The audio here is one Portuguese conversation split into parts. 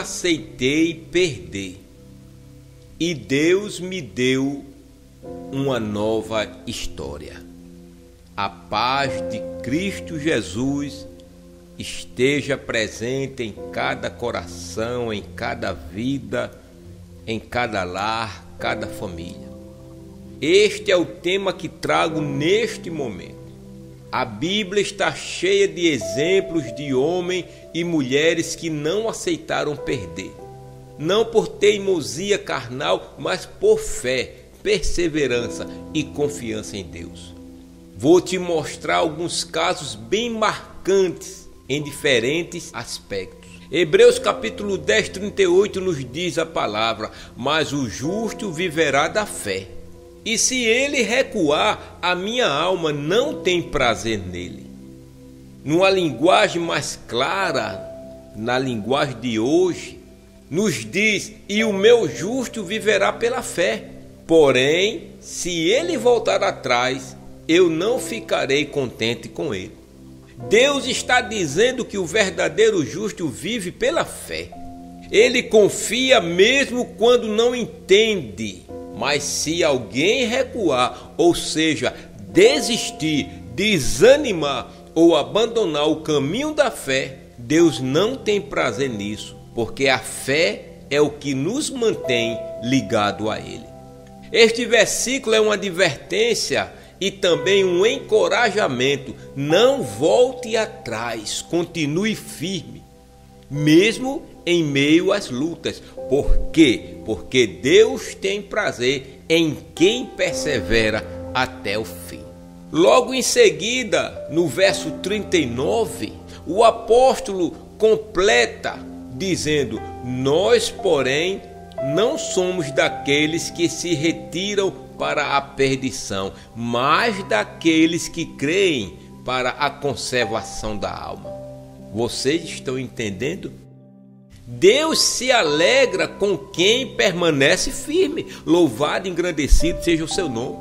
aceitei perder. E Deus me deu uma nova história. A paz de Cristo Jesus esteja presente em cada coração, em cada vida, em cada lar, cada família. Este é o tema que trago neste momento. A Bíblia está cheia de exemplos de homens e mulheres que não aceitaram perder. Não por teimosia carnal, mas por fé, perseverança e confiança em Deus. Vou te mostrar alguns casos bem marcantes em diferentes aspectos. Hebreus capítulo 10, 38 nos diz a palavra: mas o justo viverá da fé. E se ele recuar, a minha alma não tem prazer nele. Numa linguagem mais clara, na linguagem de hoje, nos diz: e o meu justo viverá pela fé. Porém, se ele voltar atrás, eu não ficarei contente com ele. Deus está dizendo que o verdadeiro justo vive pela fé. Ele confia mesmo quando não entende. Mas se alguém recuar, ou seja, desistir, desanimar ou abandonar o caminho da fé, Deus não tem prazer nisso, porque a fé é o que nos mantém ligado a Ele. Este versículo é uma advertência e também um encorajamento. Não volte atrás, continue firme, mesmo em meio às lutas. Por quê? Porque Deus tem prazer em quem persevera até o fim. Logo em seguida, no verso 39, o apóstolo completa dizendo: nós, porém, não somos daqueles que se retiram para a perdição, mas daqueles que creem para a conservação da alma. Vocês estão entendendo? Deus se alegra com quem permanece firme. Louvado e engrandecido seja o seu nome.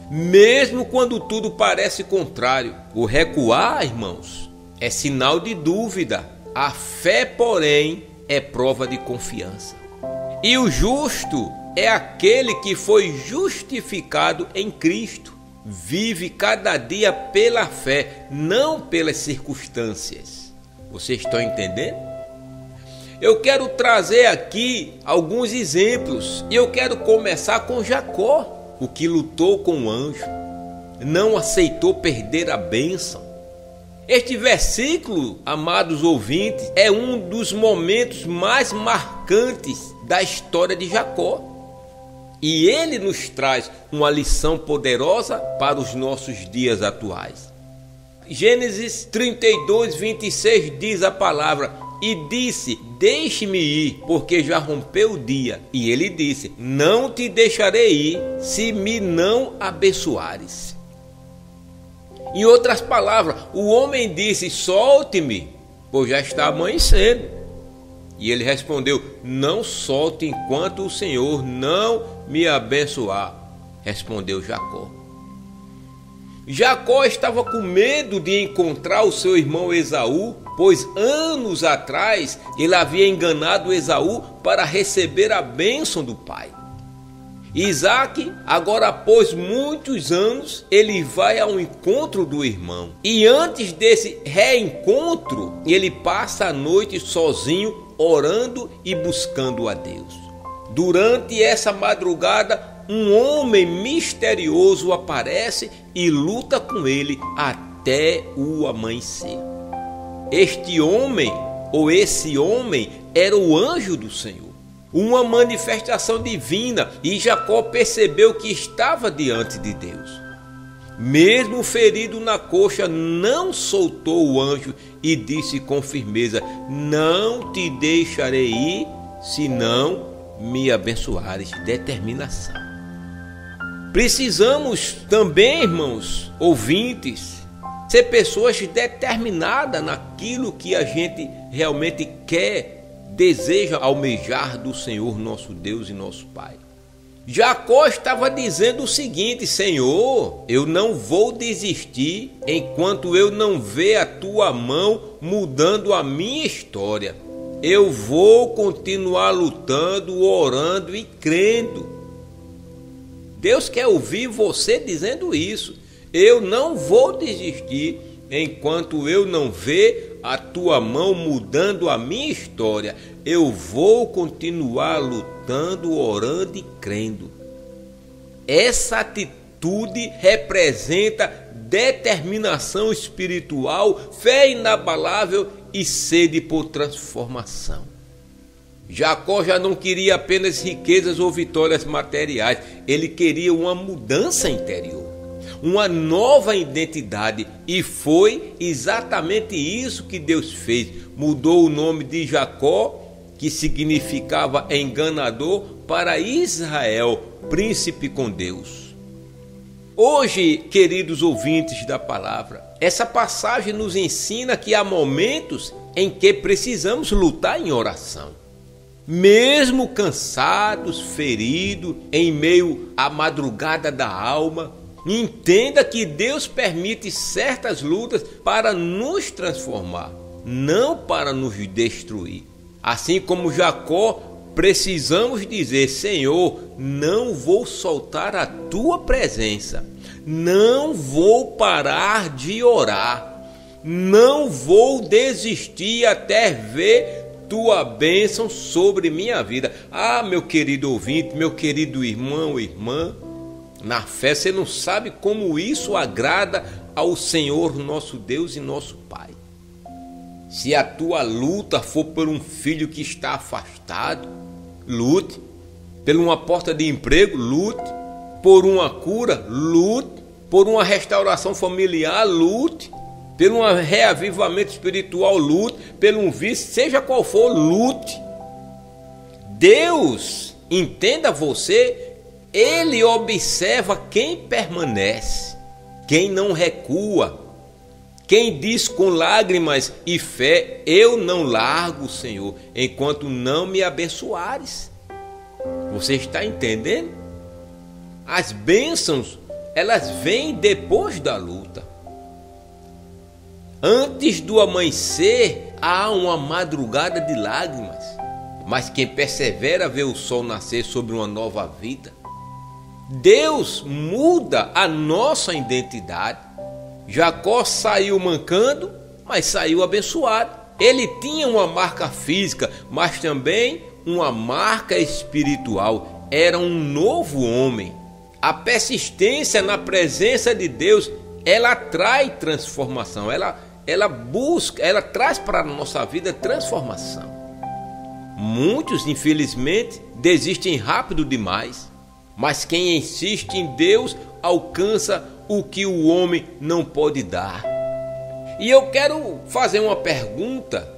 Mesmo quando tudo parece contrário. O recuar, irmãos, é sinal de dúvida. A fé, porém, é prova de confiança. E o justo é aquele que foi justificado em Cristo. Vive cada dia pela fé, não pelas circunstâncias. Vocês estão entendendo? Eu quero trazer aqui alguns exemplos. E eu quero começar com Jacó, o que lutou com o anjo. Não aceitou perder a bênção. Este versículo, amados ouvintes, é um dos momentos mais marcantes da história de Jacó. E ele nos traz uma lição poderosa para os nossos dias atuais. Gênesis 32, 26 diz a palavra: e disse: deixe-me ir, porque já rompeu o dia. E ele disse: não te deixarei ir, se me não abençoares. Em outras palavras, o homem disse: solte-me, pois já está amanhecendo. E ele respondeu: não solte enquanto o Senhor não me abençoar. Respondeu Jacó. Jacó estava com medo de encontrar o seu irmão Esaú, pois anos atrás ele havia enganado Esaú para receber a bênção do pai. Isaac, agora após muitos anos, ele vai ao encontro do irmão. E antes desse reencontro, ele passa a noite sozinho, orando e buscando a Deus. Durante essa madrugada, um homem misterioso aparece e luta com ele até o amanhecer. Este homem, ou esse homem, era o anjo do Senhor. Uma manifestação divina, e Jacó percebeu que estava diante de Deus. Mesmo ferido na coxa, não soltou o anjo e disse com firmeza: não te deixarei ir, se não me abençoares. Determinação. Precisamos também, irmãos ouvintes, ser pessoas determinadas naquilo que a gente realmente quer, deseja almejar do Senhor nosso Deus e nosso Pai. Jacó estava dizendo o seguinte: Senhor, eu não vou desistir enquanto eu não ver a tua mão mudando a minha história. eu vou continuar lutando, orando e crendo. Deus quer ouvir você dizendo isso. Eu não vou desistir enquanto eu não ver a tua mão mudando a minha história. Eu vou continuar lutando, orando e crendo. Essa atitude representa determinação espiritual, fé inabalável e sede por transformação. Jacó já não queria apenas riquezas ou vitórias materiais, ele queria uma mudança interior, uma nova identidade, e foi exatamente isso que Deus fez. Mudou o nome de Jacó, que significava enganador, para Israel, príncipe com Deus. Hoje, queridos ouvintes da palavra, essa passagem nos ensina que há momentos em que precisamos lutar em oração. Mesmo cansados, feridos, em meio à madrugada da alma, entenda que Deus permite certas lutas para nos transformar, não para nos destruir. Assim como Jacó, precisamos dizer: Senhor, não vou soltar a tua presença, não vou parar de orar, não vou desistir até ver tua bênção sobre minha vida. Ah, meu querido ouvinte, meu querido irmão ou irmã, na fé você não sabe como isso agrada ao Senhor nosso Deus e nosso Pai. Se a tua luta for por um filho que está afastado, lute. Por uma porta de emprego, lute. Por uma cura, lute. Por uma restauração familiar, lute. Por um reavivamento espiritual, lute. Por um vício, seja qual for, lute. Deus, entenda você, Ele observa quem permanece, quem não recua, quem diz com lágrimas e fé: eu não largo, Senhor, enquanto não me abençoares. Você está entendendo? As bênçãos, elas vêm depois da luta. Antes do amanhecer, há uma madrugada de lágrimas. Mas quem persevera vê o sol nascer sobre uma nova vida. Deus muda a nossa identidade. Jacó saiu mancando, mas saiu abençoado. Ele tinha uma marca física, mas também uma marca espiritual. Era um novo homem. A persistência na presença de Deus, ela atrai transformação. Ela busca, ela traz para a nossa vida transformação. Muitos, infelizmente, desistem rápido demais. Mas quem insiste em Deus alcança o que o homem não pode dar. E eu quero fazer uma pergunta,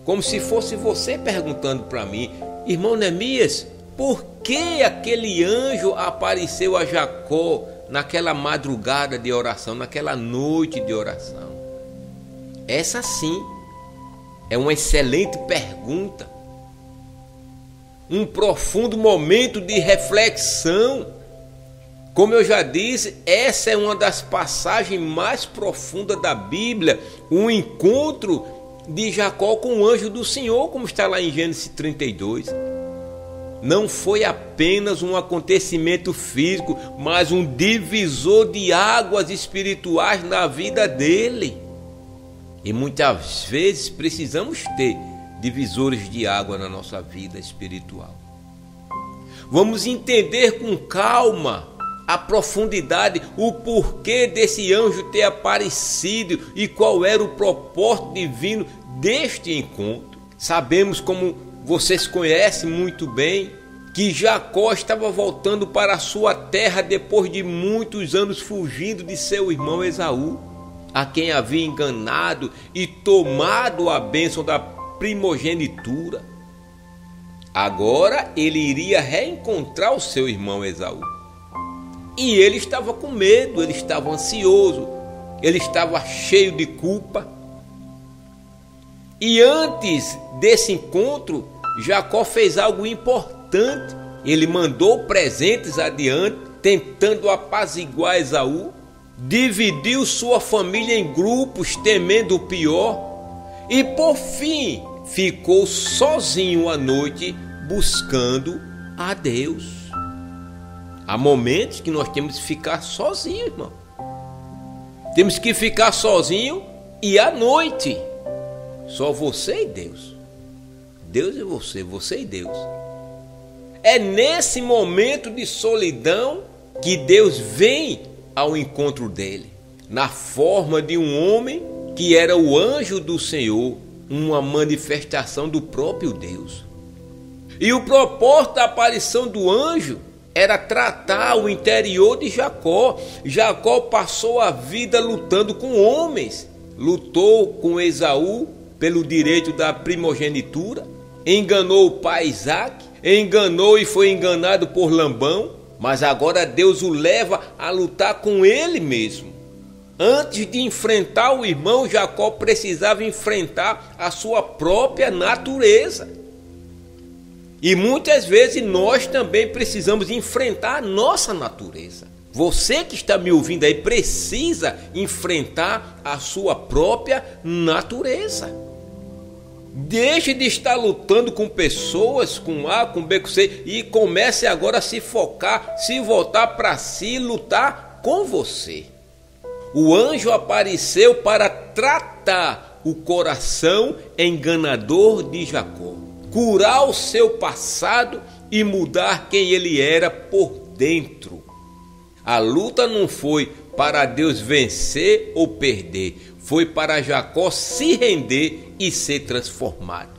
como se fosse você perguntando para mim: irmão Neemias, por que aquele anjo apareceu a Jacó naquela madrugada de oração, naquela noite de oração? Essa sim é uma excelente pergunta. Um profundo momento de reflexão. Como eu já disse, essa é uma das passagens mais profundas da Bíblia, um encontro de Jacó com o anjo do Senhor, como está lá em Gênesis 32. Não foi apenas um acontecimento físico, mas um divisor de águas espirituais na vida dele. E muitas vezes precisamos ter divisores de água na nossa vida espiritual. Vamos entender com calma a profundidade, o porquê desse anjo ter aparecido e qual era o propósito divino deste encontro. Sabemos, como vocês conhecem muito bem, que Jacó estava voltando para a sua terra depois de muitos anos fugindo de seu irmão Esaú, a quem havia enganado e tomado a bênção da primogenitura. Agora ele iria reencontrar o seu irmão Esaú. E ele estava com medo, ele estava ansioso, ele estava cheio de culpa. E antes desse encontro, Jacó fez algo importante. Ele mandou presentes adiante, tentando apaziguar Esaú. Dividiu sua família em grupos, temendo o pior. E por fim, ficou sozinho à noite buscando a Deus. Há momentos que nós temos que ficar sozinhos, irmão. Temos que ficar sozinho e à noite. Só você e Deus. Deus e você, você e Deus. É nesse momento de solidão que Deus vem ao encontro dele, na forma de um homem que era o anjo do Senhor, uma manifestação do próprio Deus. E o propósito da aparição do anjo era tratar o interior de Jacó. Jacó passou a vida lutando com homens. Lutou com Esaú pelo direito da primogenitura, enganou o pai Isaque, enganou e foi enganado por Labão, mas agora Deus o leva a lutar com ele mesmo. Antes de enfrentar o irmão, Jacó precisava enfrentar a sua própria natureza. E muitas vezes nós também precisamos enfrentar a nossa natureza. Você que está me ouvindo aí precisa enfrentar a sua própria natureza. Deixe de estar lutando com pessoas, com A, com B, com C, e comece agora a se focar, se voltar para si, lutar com você. O anjo apareceu para tratar o coração enganador de Jacó, curar o seu passado e mudar quem ele era por dentro. A luta não foi para Deus vencer ou perder, foi para Jacó se render e ser transformado.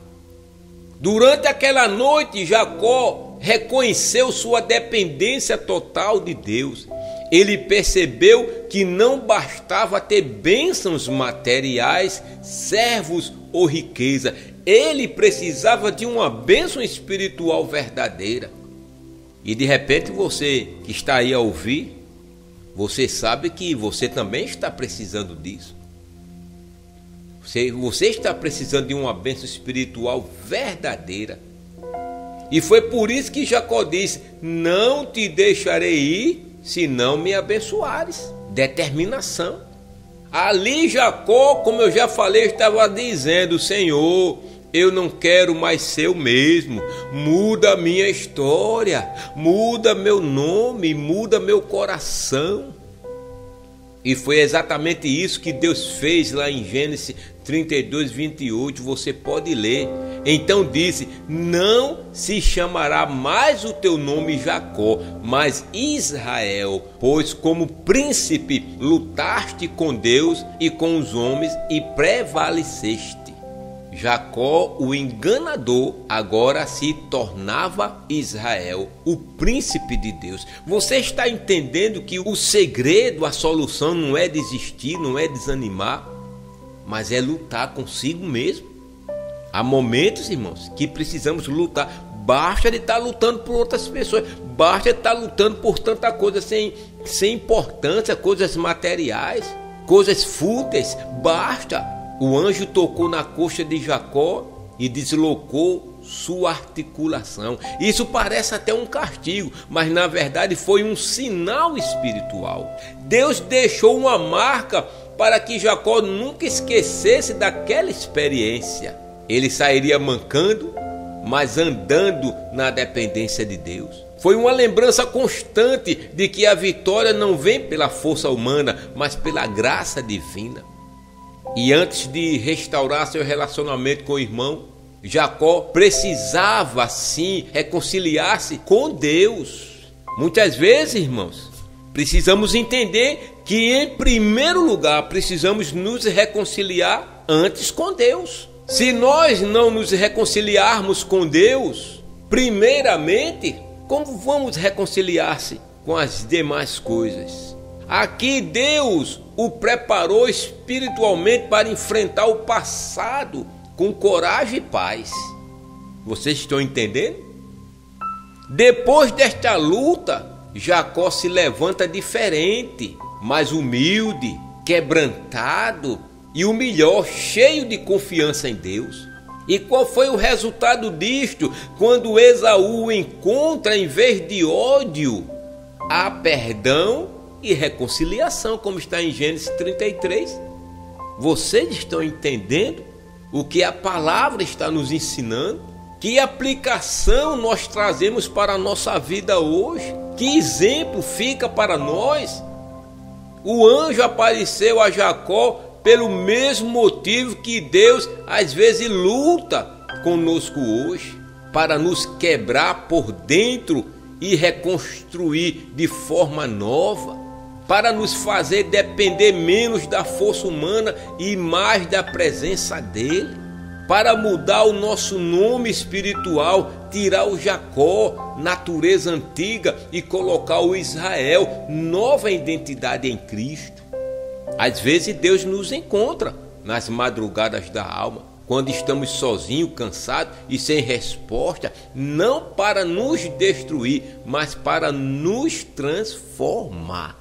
Durante aquela noite, Jacó reconheceu sua dependência total de Deus. Ele percebeu que não bastava ter bênçãos materiais, servos ou riqueza. Ele precisava de uma bênção espiritual verdadeira. E de repente você que está aí a ouvir, você sabe que você também está precisando disso. Você está precisando de uma bênção espiritual verdadeira. E foi por isso que Jacó disse: não te deixarei ir se não me abençoares. Determinação. Ali Jacó, como eu já falei, estava dizendo: Senhor, eu não quero mais ser o mesmo. Muda a minha história, muda meu nome, muda meu coração. E foi exatamente isso que Deus fez lá em Gênesis 32, 28, você pode ler. Então disse: não se chamará mais o teu nome Jacó, mas Israel, pois como príncipe lutaste com Deus e com os homens e prevaleceste. Jacó, o enganador, agora se tornava Israel, o príncipe de Deus. Você está entendendo que o segredo, a solução não é desistir, não é desanimar, mas é lutar consigo mesmo. Há momentos, irmãos, que precisamos lutar. Basta de estar lutando por outras pessoas, basta de estar lutando por tanta coisa sem importância, coisas materiais, coisas fúteis, basta. O anjo tocou na coxa de Jacó e deslocou sua articulação. Isso parece até um castigo, mas na verdade foi um sinal espiritual. Deus deixou uma marca para que Jacó nunca esquecesse daquela experiência. Ele sairia mancando, mas andando na dependência de Deus. Foi uma lembrança constante de que a vitória não vem pela força humana, mas pela graça divina. E antes de restaurar seu relacionamento com o irmão, Jacó precisava sim reconciliar-se com Deus. Muitas vezes, irmãos, precisamos entender que em primeiro lugar precisamos nos reconciliar antes com Deus. Se nós não nos reconciliarmos com Deus, primeiramente, como vamos reconciliar-se com as demais coisas? Aqui Deus o preparou espiritualmente para enfrentar o passado com coragem e paz. Vocês estão entendendo? Depois desta luta, Jacó se levanta diferente, mais humilde, quebrantado e o melhor, cheio de confiança em Deus. E qual foi o resultado disto? Quando Esaú o encontra, em vez de ódio, há perdão e reconciliação, como está em Gênesis 33. Vocês estão entendendo o que a palavra está nos ensinando? Que aplicação nós trazemos para a nossa vida hoje? Que exemplo fica para nós? O anjo apareceu a Jacó pelo mesmo motivo que Deus às vezes luta conosco hoje, para nos quebrar por dentro e reconstruir de forma nova, para nos fazer depender menos da força humana e mais da presença dele, para mudar o nosso nome espiritual, tirar o Jacó, natureza antiga, e colocar o Israel, nova identidade em Cristo. Às vezes Deus nos encontra nas madrugadas da alma, quando estamos sozinhos, cansados e sem resposta, não para nos destruir, mas para nos transformar.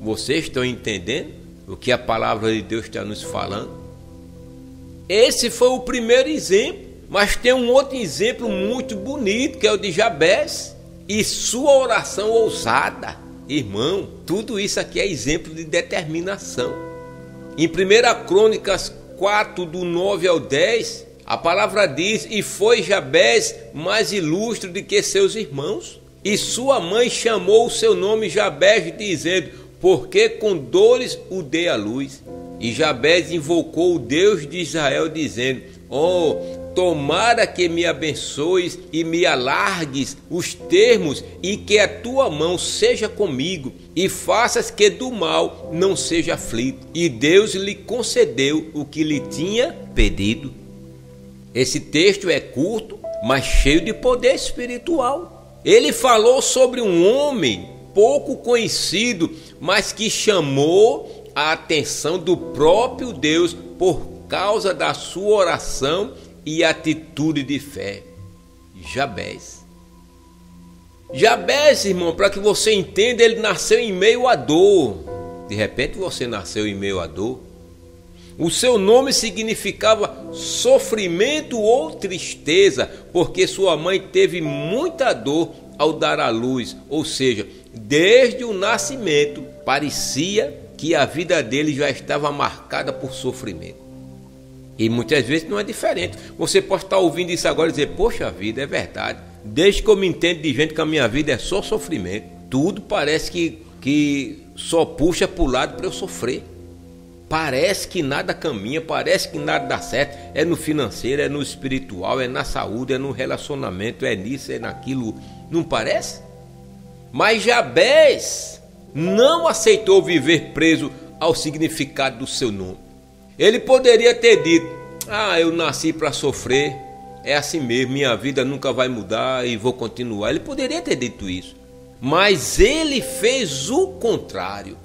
Vocês estão entendendo o que a palavra de Deus está nos falando? Esse foi o primeiro exemplo, mas tem um outro exemplo muito bonito, que é o de Jabez e sua oração ousada. Irmão, tudo isso aqui é exemplo de determinação. Em 1 Crônicas 4, do 9 ao 10, a palavra diz: e foi Jabez mais ilustre do que seus irmãos, e sua mãe chamou o seu nome Jabez, dizendo: porque com dores o dei à luz. E Jabez invocou o Deus de Israel, dizendo: oh, tomara que me abençoes e me alargues os termos, e que a tua mão seja comigo, e faças que do mal não seja aflito. E Deus lhe concedeu o que lhe tinha pedido. Esse texto é curto, mas cheio de poder espiritual. Ele falou sobre um homem pouco conhecido, mas que chamou a atenção do próprio Deus por causa da sua oração e atitude de fé. Jabez. Jabez, irmão, para que você entenda, ele nasceu em meio à dor. De repente você nasceu em meio à dor. O seu nome significava sofrimento ou tristeza, porque sua mãe teve muita dor ao dar à luz, ou seja, desde o nascimento parecia que a vida dele já estava marcada por sofrimento. E muitas vezes não é diferente. Você pode estar ouvindo isso agora e dizer: poxa vida, é verdade. Desde que eu me entendo de gente que a minha vida é só sofrimento. Tudo parece que só puxa para o lado para eu sofrer. Parece que nada caminha, parece que nada dá certo. É no financeiro, é no espiritual, é na saúde, é no relacionamento, é nisso, é naquilo. Não parece? Mas Jabez não aceitou viver preso ao significado do seu nome. Ele poderia ter dito: ah, eu nasci para sofrer, é assim mesmo, minha vida nunca vai mudar e vou continuar. Ele poderia ter dito isso, mas ele fez o contrário.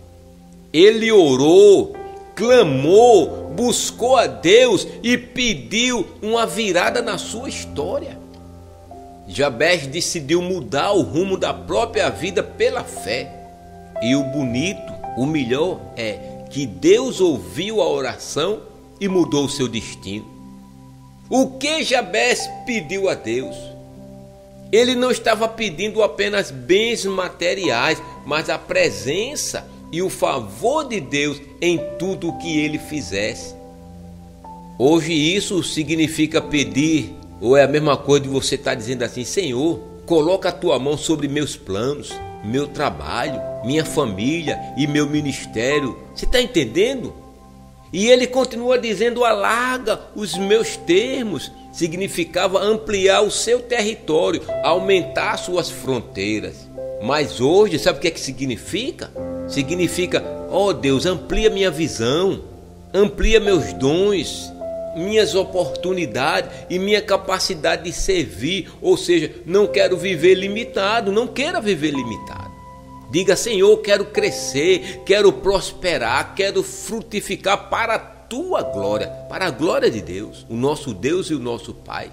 Ele orou, clamou, buscou a Deus e pediu uma virada na sua história. Jabez decidiu mudar o rumo da própria vida pela fé. E o bonito, o melhor é que Deus ouviu a oração e mudou o seu destino. O que Jabez pediu a Deus? Ele não estava pedindo apenas bens materiais, mas a presença e o favor de Deus em tudo o que ele fizesse. Hoje isso significa pedir, ou é a mesma coisa de você estar dizendo assim: Senhor, coloca a tua mão sobre meus planos, meu trabalho, minha família e meu ministério. Você está entendendo? E ele continua dizendo: alarga os meus termos. Significava ampliar o seu território, aumentar suas fronteiras. Mas hoje, sabe o que significa? Significa: ó Deus, amplia minha visão, amplia meus dons, minhas oportunidades e minha capacidade de servir. Ou seja, não quero viver limitado, não quero viver limitado. Diga: Senhor, quero crescer, quero prosperar, quero frutificar para a tua glória, para a glória de Deus, o nosso Deus e o nosso Pai.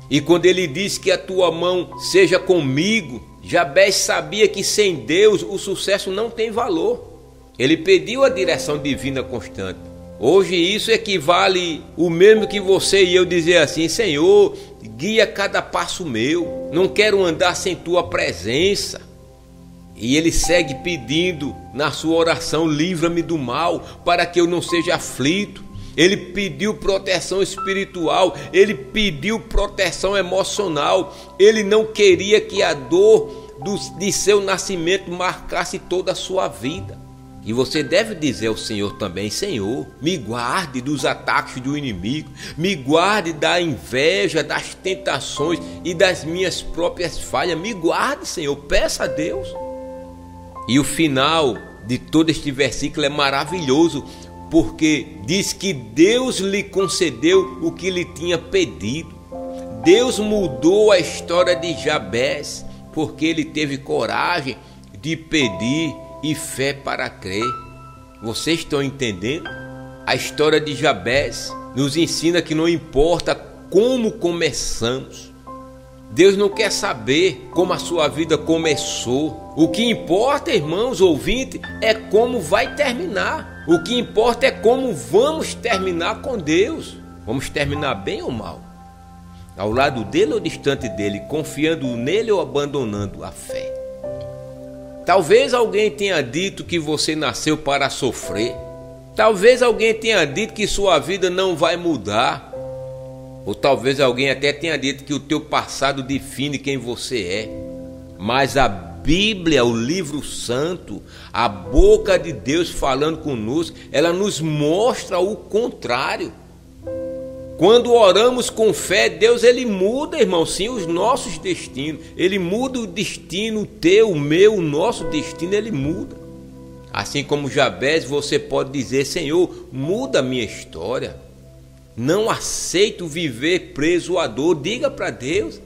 E quando ele diz que a tua mão seja comigo, Jabez sabia que sem Deus o sucesso não tem valor. Ele pediu a direção divina constante. Hoje isso equivale o mesmo que você e eu dizer assim: Senhor, guia cada passo meu, não quero andar sem tua presença. E ele segue pedindo na sua oração: livra-me do mal, para que eu não seja aflito. ele pediu proteção espiritual, ele pediu proteção emocional, ele não queria que a dor de seu nascimento marcasse toda a sua vida. E você deve dizer ao Senhor também: Senhor, me guarde dos ataques do inimigo, me guarde da inveja, das tentações e das minhas próprias falhas. Me guarde, Senhor, peça a Deus. E o final de todo este versículo é maravilhoso, porque diz que Deus lhe concedeu o que lhe tinha pedido. Deus mudou a história de Jabez, porque ele teve coragem de pedir e fé para crer. Vocês estão entendendo? A história de Jabez nos ensina que não importa como começamos, Deus não quer saber como a sua vida começou. O que importa, irmãos ouvintes, é como vai terminar. O que importa é como vamos terminar com Deus. Vamos terminar bem ou mal? Ao lado dele ou distante dele, confiando nele ou abandonando a fé? Talvez alguém tenha dito que você nasceu para sofrer. Talvez alguém tenha dito que sua vida não vai mudar. Ou talvez alguém até tenha dito que o teu passado define quem você é. Mas a Bíblia, o livro santo, a boca de Deus falando conosco, ela nos mostra o contrário. Quando oramos com fé, Deus ele muda, irmão, sim, os nossos destinos. Ele muda o destino teu, o meu, o nosso destino, ele muda. Assim como Jabez, você pode dizer: Senhor, muda a minha história. Não aceito viver preso à dor. Diga para Deus.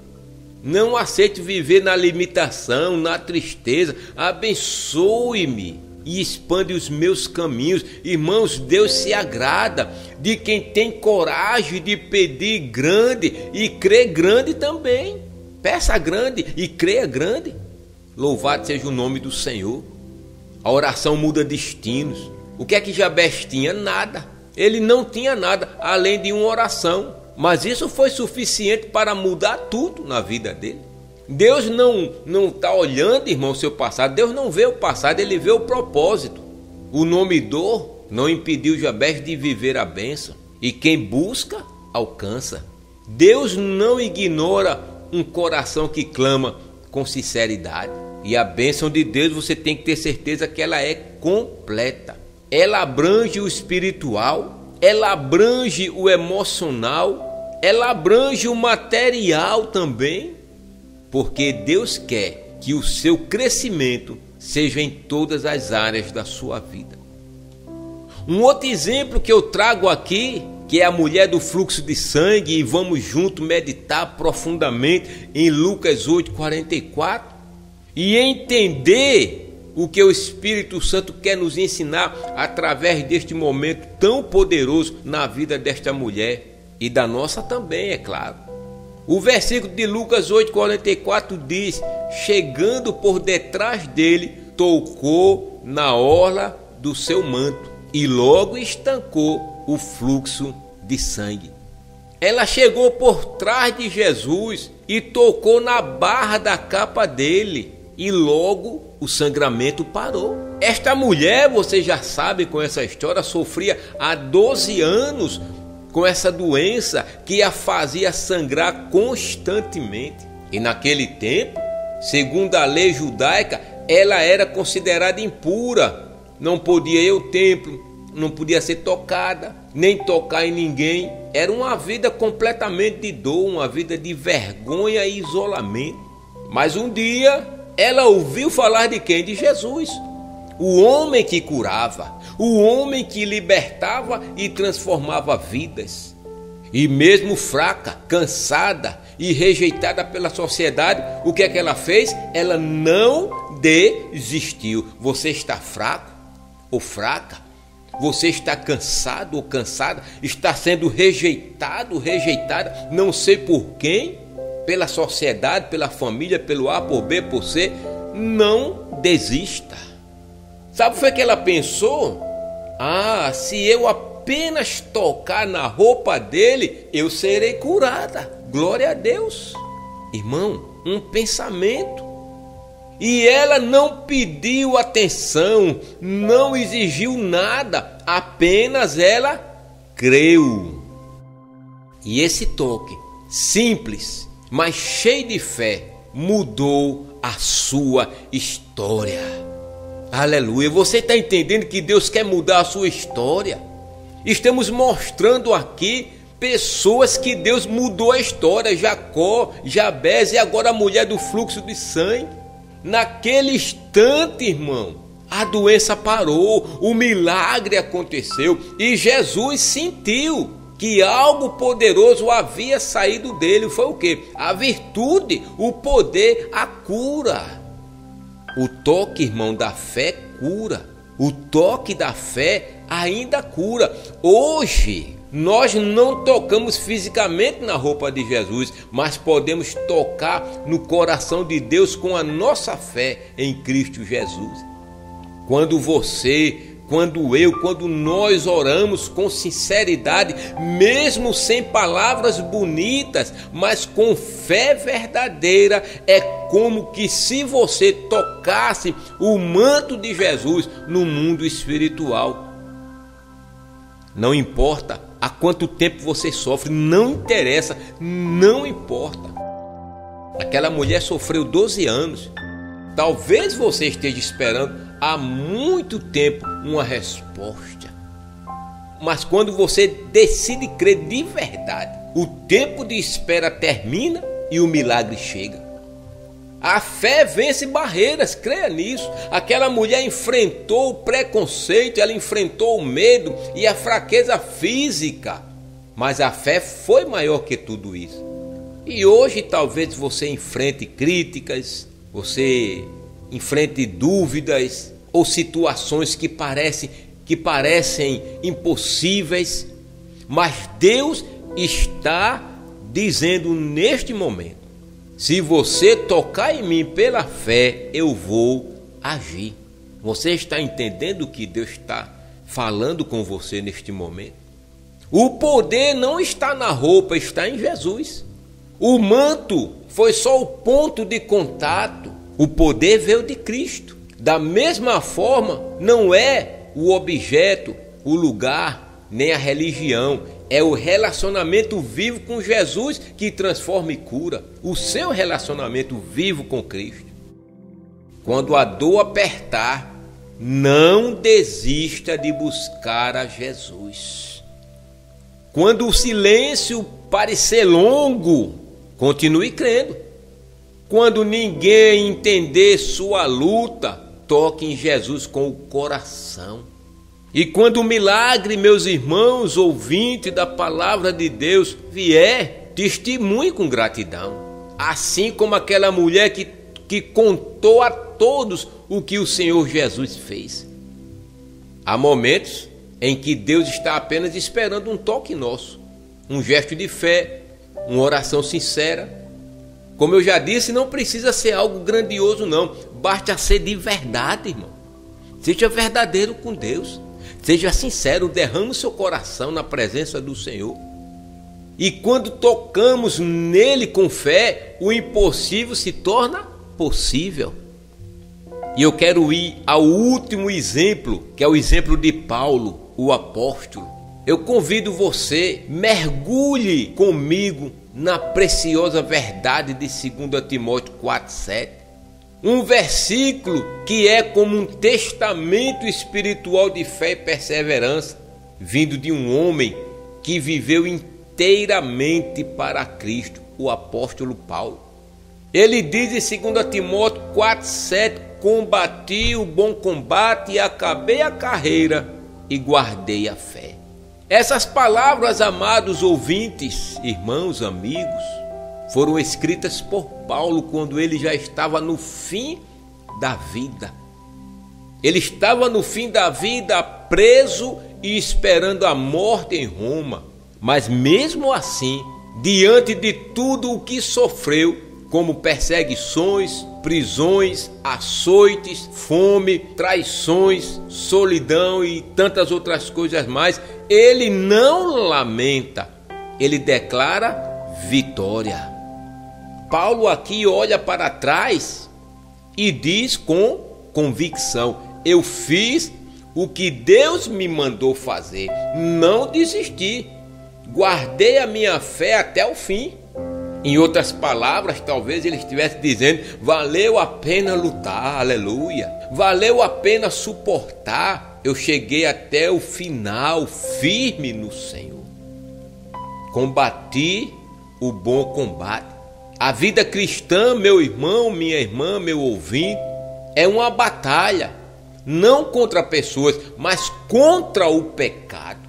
Não aceito viver na limitação, na tristeza. Abençoe-me e expande os meus caminhos. Irmãos, Deus se agrada de quem tem coragem de pedir grande e crer grande também. Peça grande e creia grande. Louvado seja o nome do Senhor. A oração muda destinos. O que é que Jabez tinha? Nada. Ele não tinha nada além de uma oração. Mas isso foi suficiente para mudar tudo na vida dele. Deus não está olhando, irmão, o seu passado. Deus não vê o passado, ele vê o propósito. O nome dor não impediu Jabez de viver a bênção. E quem busca, alcança. Deus não ignora um coração que clama com sinceridade. E a bênção de Deus, você tem que ter certeza que ela é completa. Ela abrange o espiritual, ela abrange o emocional, ela abrange o material também. Porque Deus quer que o seu crescimento seja em todas as áreas da sua vida. Um outro exemplo que eu trago aqui, que é a mulher do fluxo de sangue, e vamos juntos meditar profundamente em Lucas 8:44 e entender o que o Espírito Santo quer nos ensinar através deste momento tão poderoso na vida desta mulher e da nossa também, é claro. O versículo de Lucas 8:44 diz: chegando por detrás dele, tocou na orla do seu manto e logo estancou o fluxo de sangue. Ela chegou por trás de Jesus e tocou na barra da capa dele e logo o sangramento parou. Esta mulher, você já sabe com essa história, sofria há 12 anos com essa doença que a fazia sangrar constantemente. E naquele tempo, segundo a lei judaica, ela era considerada impura. Não podia ir ao templo, não podia ser tocada, nem tocar em ninguém. Era uma vida completamente de dor, uma vida de vergonha e isolamento. Mas um dia ela ouviu falar de quem? De Jesus. O homem que curava, o homem que libertava e transformava vidas. E mesmo fraca, cansada e rejeitada pela sociedade, o que é que ela fez? Ela não desistiu. Você está fraco ou fraca? Você está cansado ou cansada? Está sendo rejeitado ou rejeitada? Não sei por quem? Pela sociedade, pela família, pelo A, por B, por C? Não desista. Sabe o que foi que ela pensou? Se eu apenas tocar na roupa dele, eu serei curada. Glória a Deus. Irmão, um pensamento. E ela não pediu atenção, não exigiu nada, apenas ela creu. E esse toque, simples, mas cheio de fé, mudou a sua história. Aleluia! Você está entendendo que Deus quer mudar a sua história? Estamos mostrando aqui pessoas que Deus mudou a história. Jacó, Jabez e agora a mulher do fluxo de sangue. Naquele instante, irmão, a doença parou, o milagre aconteceu e Jesus sentiu que algo poderoso havia saído dele. Foi o quê? A virtude, o poder, a cura. O toque, irmão, da fé cura. O toque da fé ainda cura. Hoje, nós não tocamos fisicamente na roupa de Jesus, mas podemos tocar no coração de Deus com a nossa fé em Cristo Jesus. Quando você, quando eu, quando nós oramos com sinceridade, mesmo sem palavras bonitas, mas com fé verdadeira, é como que se você tocasse o manto de Jesus no mundo espiritual. Não importa há quanto tempo você sofre, não interessa, não importa. Aquela mulher sofreu 12 anos. Talvez você esteja esperando há muito tempo uma resposta. Mas quando você decide crer de verdade, o tempo de espera termina e o milagre chega. A fé vence barreiras, creia nisso. Aquela mulher enfrentou o preconceito, ela enfrentou o medo e a fraqueza física. Mas a fé foi maior que tudo isso. E hoje talvez você enfrente críticas, você enfrente dúvidas ou situações que parecem impossíveis. Mas Deus está dizendo neste momento: se você tocar em mim pela fé, eu vou agir. Você está entendendo o que Deus está falando com você neste momento? O poder não está na roupa, está em Jesus. O manto foi só o ponto de contato. O poder veio de Cristo. Da mesma forma, não é o objeto, o lugar, nem a religião. É o relacionamento vivo com Jesus que transforma e cura. O seu relacionamento vivo com Cristo. Quando a dor apertar, não desista de buscar a Jesus. Quando o silêncio parecer longo, continue crendo. Quando ninguém entender sua luta, toque em Jesus com o coração. E quando o milagre, meus irmãos, ouvintes da palavra de Deus, vier, testemunhe com gratidão. Assim como aquela mulher que contou a todos o que o Senhor Jesus fez. Há momentos em que Deus está apenas esperando um toque nosso, um gesto de fé, uma oração sincera. Como eu já disse, não precisa ser algo grandioso não, basta ser de verdade, irmão. Seja verdadeiro com Deus. Seja sincero, derrame o seu coração na presença do Senhor. E quando tocamos nele com fé, o impossível se torna possível. E eu quero ir ao último exemplo, que é o exemplo de Paulo, o apóstolo. Eu convido você, mergulhe comigo na preciosa verdade de 2 Timóteo 4:7. Um versículo que é como um testamento espiritual de fé e perseverança, vindo de um homem que viveu inteiramente para Cristo, o apóstolo Paulo. Ele diz em 2 Timóteo 4:7: combati o bom combate e acabei a carreira e guardei a fé. Essas palavras, amados ouvintes, irmãos, amigos, foram escritas por Paulo quando ele já estava no fim da vida. Ele estava no fim da vida, preso e esperando a morte em Roma. Mas mesmo assim, diante de tudo o que sofreu, como perseguições, prisões, açoites, fome, traições, solidão e tantas outras coisas mais, ele não lamenta, ele declara vitória. Paulo aqui olha para trás e diz com convicção: eu fiz o que Deus me mandou fazer. Não desisti. Guardei a minha fé até o fim. Em outras palavras, talvez ele estivesse dizendo: valeu a pena lutar, aleluia. Valeu a pena suportar. Eu cheguei até o final, firme no Senhor. Combati o bom combate. A vida cristã, meu irmão, minha irmã, meu ouvinte, é uma batalha, não contra pessoas, mas contra o pecado,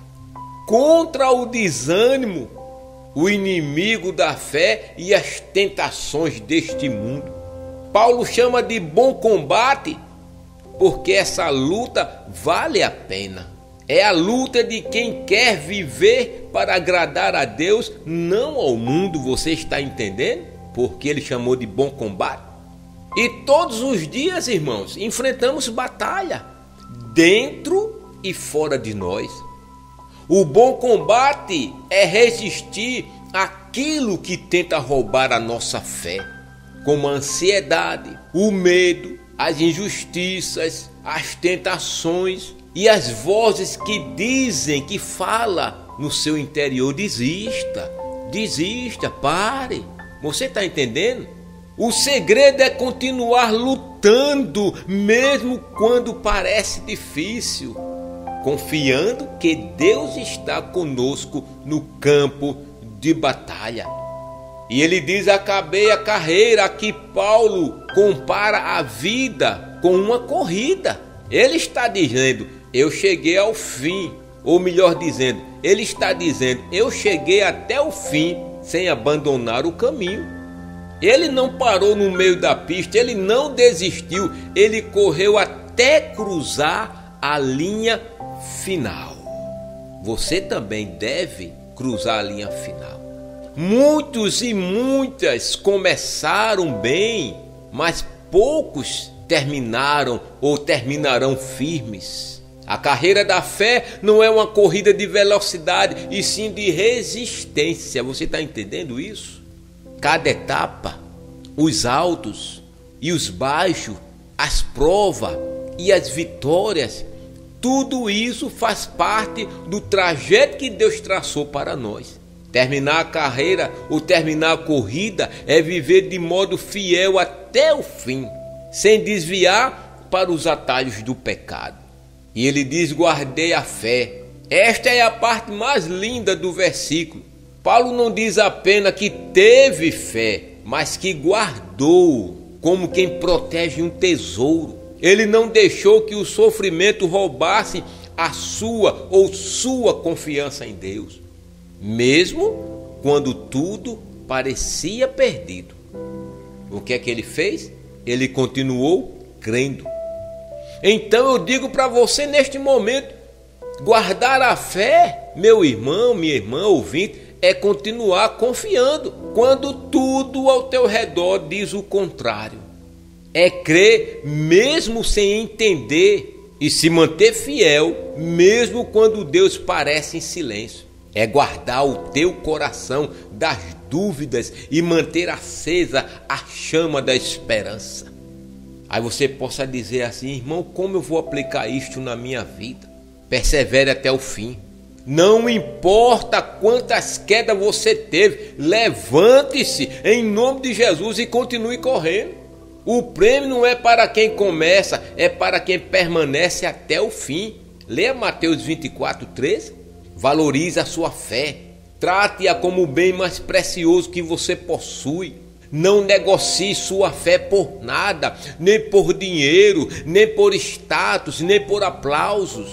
contra o desânimo, o inimigo da fé e as tentações deste mundo. Paulo chama de bom combate porque essa luta vale a pena. É a luta de quem quer viver para agradar a Deus, não ao mundo. Você está entendendo? Porque ele chamou de bom combate. E todos os dias, irmãos, enfrentamos batalha, dentro e fora de nós. O bom combate é resistir àquilo que tenta roubar a nossa fé, como a ansiedade, o medo, as injustiças, as tentações e as vozes que dizem, que falam no seu interior: desista, desista, pare. Você está entendendo? O segredo é continuar lutando, mesmo quando parece difícil, confiando que Deus está conosco no campo de batalha. E ele diz: acabei a carreira. Aqui Paulo compara a vida com uma corrida. Ele está dizendo: eu cheguei ao fim. Ou melhor dizendo, ele está dizendo: eu cheguei até o fim sem abandonar o caminho. Ele não parou no meio da pista, ele não desistiu, ele correu até cruzar a linha final. Você também deve cruzar a linha final. Muitos e muitas começaram bem, mas poucos terminaram ou terminarão firmes. A carreira da fé não é uma corrida de velocidade, e sim de resistência. Você está entendendo isso? Cada etapa, os altos e os baixos, as provas e as vitórias, tudo isso faz parte do trajeto que Deus traçou para nós. Terminar a carreira ou terminar a corrida é viver de modo fiel até o fim, sem desviar para os atalhos do pecado. E ele diz: guardei a fé. Esta é a parte mais linda do versículo. Paulo não diz apenas que teve fé, mas que guardou, como quem protege um tesouro. Ele não deixou que o sofrimento roubasse a sua ou sua confiança em Deus, mesmo quando tudo parecia perdido. O que é que ele fez? Ele continuou crendo. Então eu digo para você neste momento: guardar a fé, meu irmão, minha irmã, ouvinte, é continuar confiando quando tudo ao teu redor diz o contrário. É crer mesmo sem entender e se manter fiel mesmo quando Deus parece em silêncio. É guardar o teu coração das dúvidas e manter acesa a chama da esperança. Aí você possa dizer assim: irmão, como eu vou aplicar isto na minha vida? Persevere até o fim. Não importa quantas quedas você teve, levante-se em nome de Jesus e continue correndo. O prêmio não é para quem começa, é para quem permanece até o fim. Leia Mateus 24:13. Valorize a sua fé. Trate-a como o bem mais precioso que você possui. Não negocie sua fé por nada, nem por dinheiro, nem por status, nem por aplausos.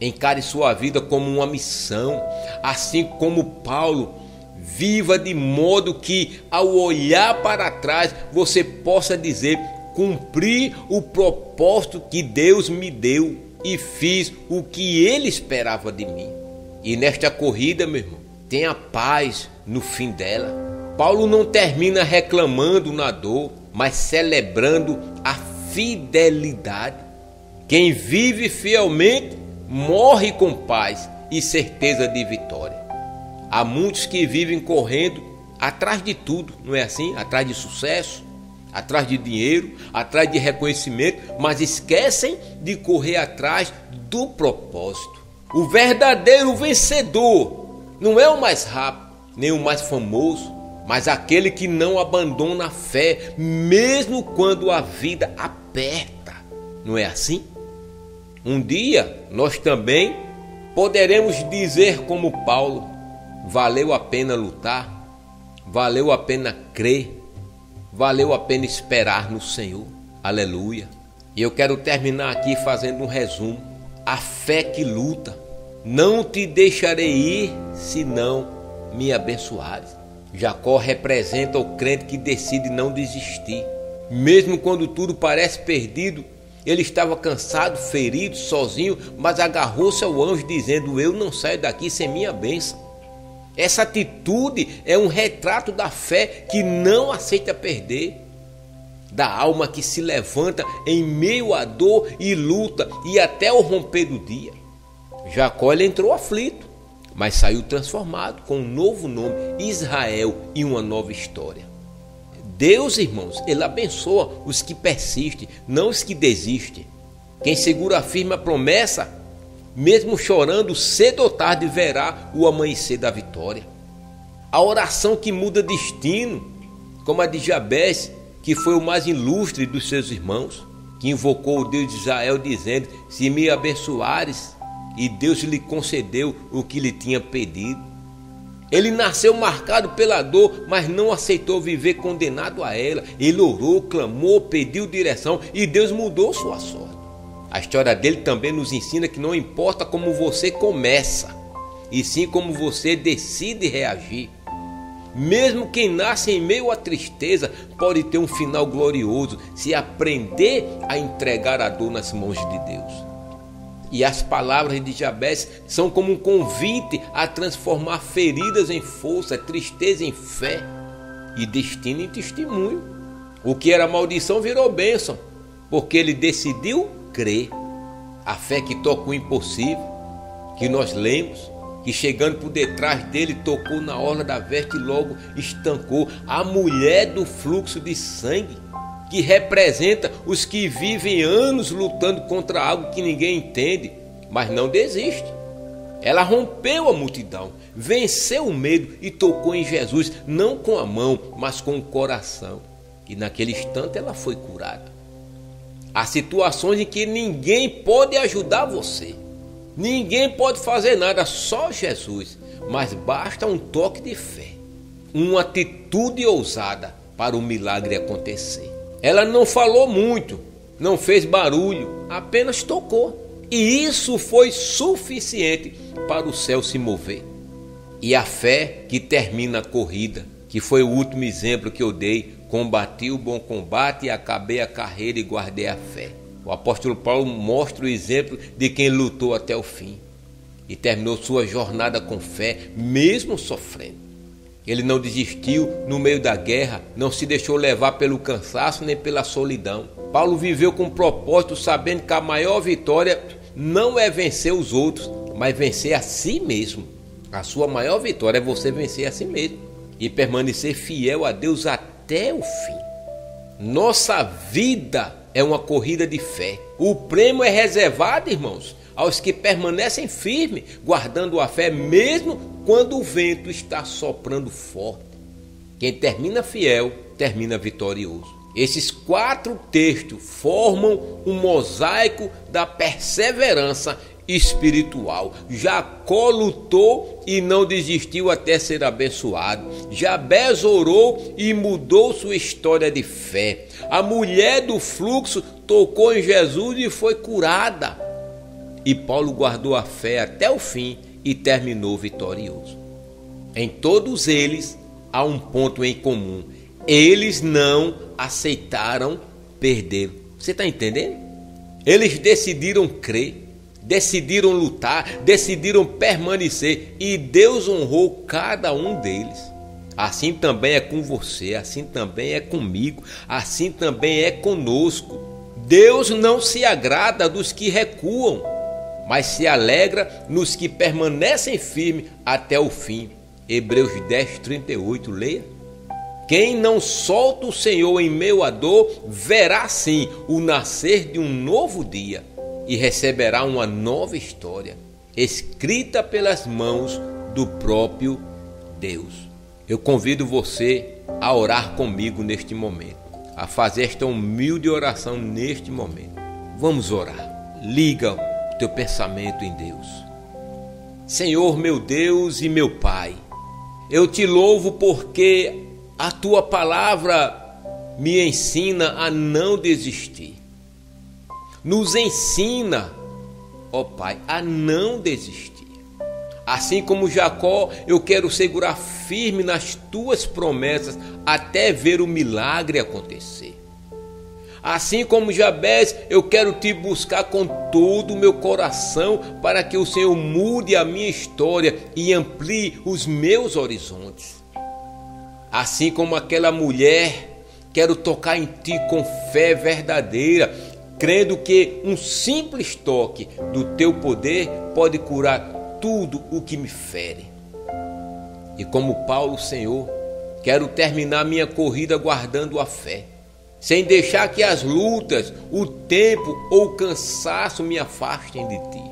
Encare sua vida como uma missão, assim como Paulo. Viva de modo que, ao olhar para trás, você possa dizer: cumpri o propósito que Deus me deu e fiz o que Ele esperava de mim. E nesta corrida, meu irmão, tenha paz no fim dela. Paulo não termina reclamando na dor, mas celebrando a fidelidade. Quem vive fielmente morre com paz e certeza de vitória. Há muitos que vivem correndo atrás de tudo, não é assim? Atrás de sucesso, atrás de dinheiro, atrás de reconhecimento, mas esquecem de correr atrás do propósito. O verdadeiro vencedor não é o mais rápido, nem o mais famoso, mas aquele que não abandona a fé, mesmo quando a vida aperta. Não é assim? Um dia nós também poderemos dizer como Paulo: valeu a pena lutar, valeu a pena crer, valeu a pena esperar no Senhor. Aleluia. E eu quero terminar aqui fazendo um resumo. A fé que luta. Não te deixarei ir, se não me abençoares. Jacó representa o crente que decide não desistir. Mesmo quando tudo parece perdido, ele estava cansado, ferido, sozinho, mas agarrou-se ao anjo dizendo: eu não saio daqui sem minha bênção. Essa atitude é um retrato da fé que não aceita perder, da alma que se levanta em meio à dor e luta e até o romper do dia. Jacó ele entrou aflito, mas saiu transformado com um novo nome, Israel, e uma nova história. Deus, irmãos, ele abençoa os que persistem, não os que desistem. Quem segura firme a promessa, mesmo chorando, cedo ou tarde verá o amanhecer da vitória. A oração que muda destino, como a de Jabes, que foi o mais ilustre dos seus irmãos, que invocou o Deus de Israel dizendo: se me abençoares, e Deus lhe concedeu o que lhe tinha pedido. Ele nasceu marcado pela dor, mas não aceitou viver condenado a ela. Ele orou, clamou, pediu direção e Deus mudou sua sorte. A história dele também nos ensina que não importa como você começa, e sim como você decide reagir. Mesmo quem nasce em meio à tristeza pode ter um final glorioso se aprender a entregar a dor nas mãos de Deus. E as palavras de Jabes são como um convite a transformar feridas em força, tristeza em fé e destino em testemunho. O que era maldição virou bênção, porque ele decidiu crer. A fé que toca o impossível, que nós lemos, que chegando por detrás dele tocou na orla da veste e logo estancou. A mulher do fluxo de sangue, que representa os que vivem anos lutando contra algo que ninguém entende, mas não desiste. Ela rompeu a multidão, venceu o medo e tocou em Jesus, não com a mão, mas com o coração. E naquele instante ela foi curada. Há situações em que ninguém pode ajudar você. Ninguém pode fazer nada, só Jesus. Mas basta um toque de fé, uma atitude ousada para o milagre acontecer. Ela não falou muito, não fez barulho, apenas tocou. E isso foi suficiente para o céu se mover. E a fé que termina a corrida, que foi o último exemplo que eu dei: combati o bom combate e acabei a carreira e guardei a fé. O apóstolo Paulo mostra o exemplo de quem lutou até o fim e terminou sua jornada com fé, mesmo sofrendo. Ele não desistiu no meio da guerra, não se deixou levar pelo cansaço nem pela solidão. Paulo viveu com propósito, sabendo que a maior vitória não é vencer os outros, mas vencer a si mesmo. A sua maior vitória é você vencer a si mesmo e permanecer fiel a Deus até o fim. Nossa vida é uma corrida de fé. O prêmio é reservado, irmãos, aos que permanecem firmes, guardando a fé mesmo quando o vento está soprando forte. Quem termina fiel, termina vitorioso. Esses 4 textos formam um mosaico da perseverança espiritual. Jacó lutou e não desistiu até ser abençoado. Jabes orou e mudou sua história de fé. A mulher do fluxo tocou em Jesus e foi curada. E Paulo guardou a fé até o fim e terminou vitorioso. Em todos eles há um ponto em comum: eles não aceitaram perder. Você está entendendo? Eles decidiram crer, decidiram lutar, decidiram permanecer, e Deus honrou cada um deles. Assim também é com você, assim também é comigo, assim também é conosco. Deus não se agrada dos que recuam, mas se alegra nos que permanecem firmes até o fim. Hebreus 10:38, leia. Quem não solta o Senhor em meio à dor, verá sim o nascer de um novo dia e receberá uma nova história, escrita pelas mãos do próprio Deus. Eu convido você a orar comigo neste momento, a fazer esta humilde oração neste momento. Vamos orar. Liga o teu pensamento em Deus. Senhor, meu Deus e meu Pai, eu te louvo porque a tua palavra me ensina a não desistir. Nos ensina, ó Pai, a não desistir. Assim como Jacó, eu quero segurar firme nas tuas promessas até ver o milagre acontecer. Assim como Jabez, eu quero te buscar com todo o meu coração para que o Senhor mude a minha história e amplie os meus horizontes. Assim como aquela mulher, quero tocar em ti com fé verdadeira, crendo que um simples toque do teu poder pode curar tudo o que me fere. E como Paulo, Senhor, quero terminar minha corrida guardando a fé, sem deixar que as lutas, o tempo ou o cansaço me afastem de ti.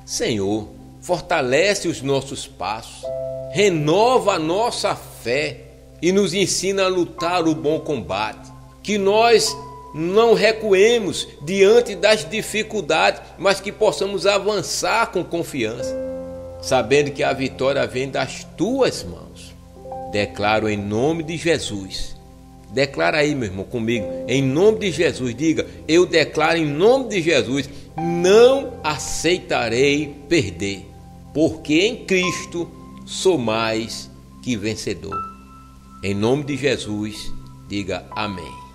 Senhor, fortalece os nossos passos, renova a nossa fé e nos ensina a lutar o bom combate. Que nós não recuemos diante das dificuldades, mas que possamos avançar com confiança, sabendo que a vitória vem das tuas mãos. Declaro em nome de Jesus. Declara aí, meu irmão, comigo, em nome de Jesus. Diga: eu declaro em nome de Jesus, não aceitarei perder, porque em Cristo sou mais que vencedor. Em nome de Jesus, diga amém.